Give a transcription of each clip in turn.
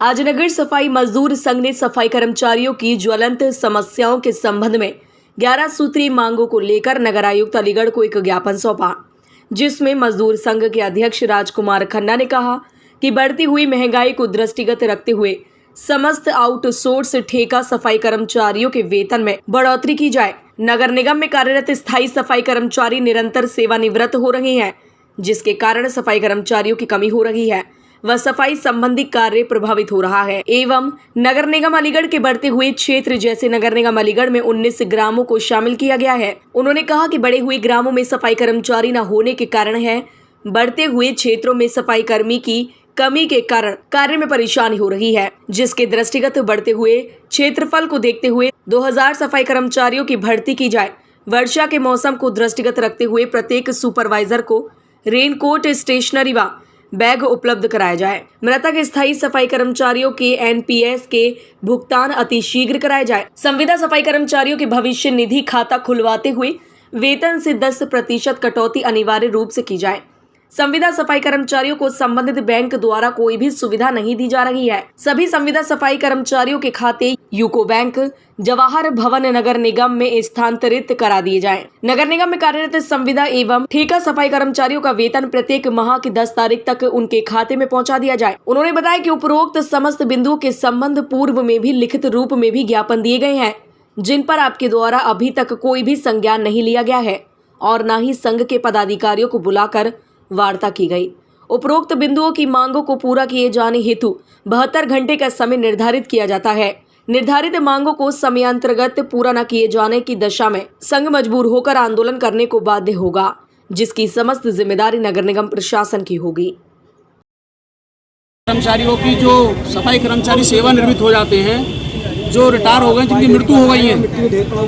आज नगर सफाई मजदूर संघ ने सफाई कर्मचारियों की ज्वलंत समस्याओं के संबंध में 11 सूत्रीय मांगों को लेकर नगर आयुक्त अलीगढ़ को एक ज्ञापन सौंपा, जिसमें मजदूर संघ के अध्यक्ष राजकुमार खन्ना ने कहा कि बढ़ती हुई महंगाई को दृष्टिगत रखते हुए समस्त आउटसोर्स ठेका सफाई कर्मचारियों के वेतन में बढ़ोतरी की जाए। नगर निगम में कार्यरत स्थायी सफाई कर्मचारी निरंतर सेवानिवृत्त हो रहे हैं, जिसके कारण सफाई कर्मचारियों की कमी हो रही है व सफाई संबंधी कार्य प्रभावित हो रहा है। एवं नगर निगम अलीगढ़ के बढ़ते हुए क्षेत्र जैसे नगर निगम अलीगढ़ में 19 ग्रामों को शामिल किया गया है। उन्होंने कहा कि बढ़े हुए ग्रामों में सफाई कर्मचारी न होने के कारण है बढ़ते हुए क्षेत्रों में सफाई कर्मी की कमी के कारण कार्य में परेशानी हो रही है, जिसके दृष्टिगत बढ़ते हुए क्षेत्रफल को देखते हुए 2000 सफाई कर्मचारियों की भर्ती की जाए। वर्षा के मौसम को दृष्टिगत रखते हुए प्रत्येक सुपरवाइजर को रेनकोट, स्टेशनरी व बैग उपलब्ध कराया जाए। मृतक स्थायी सफाई कर्मचारियों के एनपीएस के भुगतान अतिशीघ्र कराया जाए। संविदा सफाई कर्मचारियों के भविष्य निधि खाता खुलवाते हुए वेतन से 10% कटौती अनिवार्य रूप से की जाए। संविदा सफाई कर्मचारियों को संबंधित बैंक द्वारा कोई भी सुविधा नहीं दी जा रही है। सभी संविदा सफाई कर्मचारियों के खाते यूको बैंक, जवाहर भवन नगर निगम में स्थानांतरित करा दिए जाएं। नगर निगम में कार्यरत संविदा एवं ठेका सफाई कर्मचारियों का वेतन प्रत्येक माह की 10 तारीख तक उनके खाते में पहुंचा दिया जाए। उन्होंने बताया कि उपरोक्त समस्त बिंदुओं के संबंध पूर्व में भी लिखित रूप में भी ज्ञापन दिए गए हैं, जिन पर आपके द्वारा अभी तक कोई भी संज्ञान नहीं लिया गया है और न ही संघ के पदाधिकारियों को बुलाकर वार्ता की गई। उपरोक्त बिंदुओं की मांगों को पूरा किए जाने हेतु 72 घंटे का समय निर्धारित किया जाता है। निर्धारित मांगों को समयांतर्गत पूरा न किए जाने की दशा में संघ मजबूर होकर आंदोलन करने को बाध्य होगा, जिसकी समस्त जिम्मेदारी नगर निगम प्रशासन की होगी। कर्मचारियों की जो सफाई कर्मचारी सेवानिवृत्त हो जाते हैं, जो रिटायर हो गए, जिनकी मृत्यु हो गई है,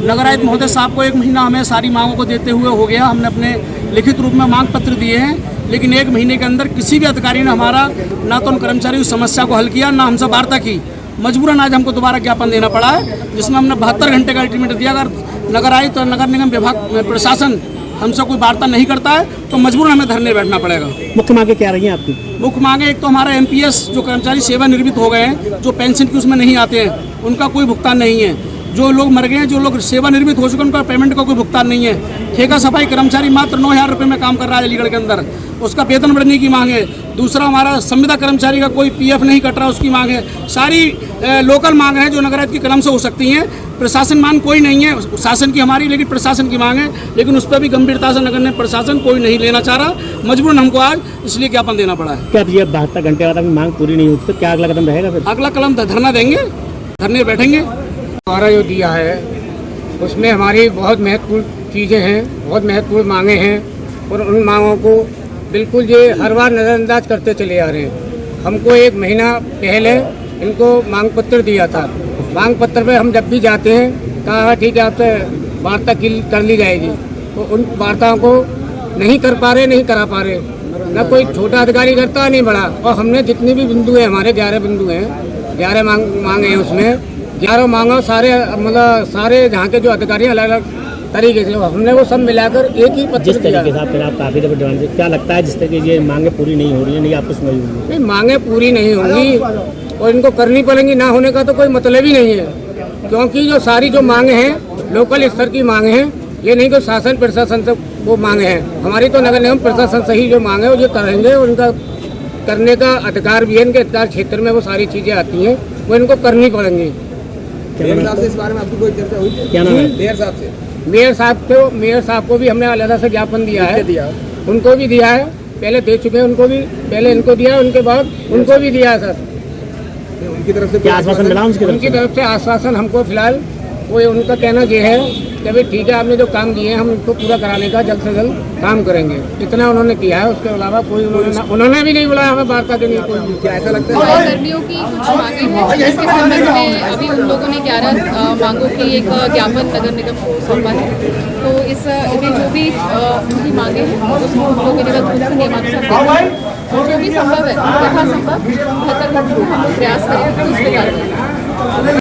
नगर आयुक्त महोदय साहब को 1 महीना हमें सारी मांगों को देते हुए हो गया। हमने अपने लिखित रूप में मांग पत्र दिए हैं, लेकिन 1 महीने के अंदर किसी भी अधिकारी ने हमारा ना तो उन कर्मचारियों की समस्या को हल किया, ना हमसे वार्ता की। मजबूरन आज हमको दोबारा ज्ञापन देना पड़ा है, जिसमें हमने 72 घंटे का अल्टीमेटम दिया। अगर नगर आयुक्त और नगर निगम विभाग प्रशासन हमसे कोई वार्ता नहीं करता है तो मजबूरन हमें धरने बैठना पड़ेगा। मुख्य मांगे क्या रही हैं आपकी? मुख्य मांगे, एक तो हमारा एमपीएस जो कर्मचारी सेवानिवृत्त हो गए हैं, जो पेंशन की उसमें नहीं आते हैं, उनका कोई भुगतान नहीं है। जो लोग मर गए हैं, जो लोग सेवानिवृत्त हो चुके हैं, उनका पेमेंट का कोई भुगतान नहीं है। ठेका सफाई कर्मचारी मात्र 9000 रुपये में काम कर रहा है अलीगढ़ के अंदर, उसका वेतन बढ़ने की मांग है। दूसरा, हमारा संविदा कर्मचारी का कोई पीएफ नहीं कट रहा, उसकी मांग है। सारी लोकल मांग है जो नगर आयुक्त की कलम से हो सकती हैं। प्रशासन मांग कोई नहीं है शासन की हमारी, लेकिन प्रशासन की मांग है, लेकिन उस पर भी गंभीरता से नगर ने प्रशासन कोई नहीं लेना चाह रहा। मजबूरन हमको आज इसलिए ज्ञापन देना पड़ा है। क्या ये 72 घंटे बाद मांग पूरी नहीं होती तो क्या अगला कदम रहेगा? फिर अगला कदम धरना देंगे, धरने बैठेंगे। हमारा जो दिया है उसमें हमारी बहुत महत्वपूर्ण चीज़ें हैं, बहुत महत्वपूर्ण मांगे हैं, और उन मांगों को बिल्कुल ये हर बार नज़रअंदाज करते चले आ रहे हैं। हमको 1 महीना पहले इनको मांग पत्र दिया था। मांग पत्र पे हम जब भी जाते हैं, कहा ठीक है आपसे वार्ता कर ली जाएगी, तो उन वार्ताओं को नहीं कर पा रहे, नहीं करा पा रहे। न कोई छोटा अधिकारी करता, नहीं बड़ा। और हमने जितनी भी बिंदु हैं, हमारे 11 बिंदु हैं, 11 मांगे हैं, उसमें 11 मांगा सारे, मतलब सारे जहाँ के जो अधिकारी अलग अलग तरीके से, हमने वो सब मिलाकर एक ही पत्र जिस तरीके से फिर आप काफ़ी दफे डिमांड, क्या लगता है जिस तरीके ये मांगे पूरी नहीं हो रही है, नहीं आपको समझ नहीं, मांगे पूरी नहीं होंगी और इनको करनी पड़ेंगी। ना होने का तो कोई मतलब ही नहीं है, क्योंकि जो सारी जो मांगे हैं लोकल स्तर की मांगे हैं, ये नहीं कि शासन प्रशासन से वो मांगे हैं। हमारी तो नगर निगम प्रशासन से ही जो मांगे वो जो करेंगे, उनका करने का अधिकार भी है, इनके अधिकार क्षेत्र में वो सारी चीज़ें आती हैं, वो इनको करनी पड़ेंगी। मेयर साहब से इस बारे में आपकी कोई चर्चा हुई? क्या नाम है? मेयर साहब को भी हमने अलग से ज्ञापन दिया है, उनको भी दिया है, पहले दे चुके हैं उनको भी, पहले इनको दिया, उनके बाद उनको भी दिया है सर। उनकी तरफ से क्या आश्वासन मिला? उनकी तरफ से आश्वासन हमको फिलहाल वो उनका कहना ये है कि भाई ठीक है, आपने जो काम दिए हैं हम उनको पूरा कराने का जल्द से जल्द काम करेंगे, इतना उन्होंने किया है। उसके अलावा कोई उन्होंने भी नहीं बुलाया हमें वार्ता के लिए। कोई क्या ऐसा लगता है? कर्मियों की कुछ मांगे हैं, जिसके संबंध में अभी उन लोगों ने 11 मांगों की एक ज्ञापन नगर निगम को सौंपा है। तो इसमें जो भी उनकी मांगे हैं उसको हम लोग निरंतर से नियमानुसार जो भी संभव है यथासंभव 72 घंटे प्रयास करें, तो उस पर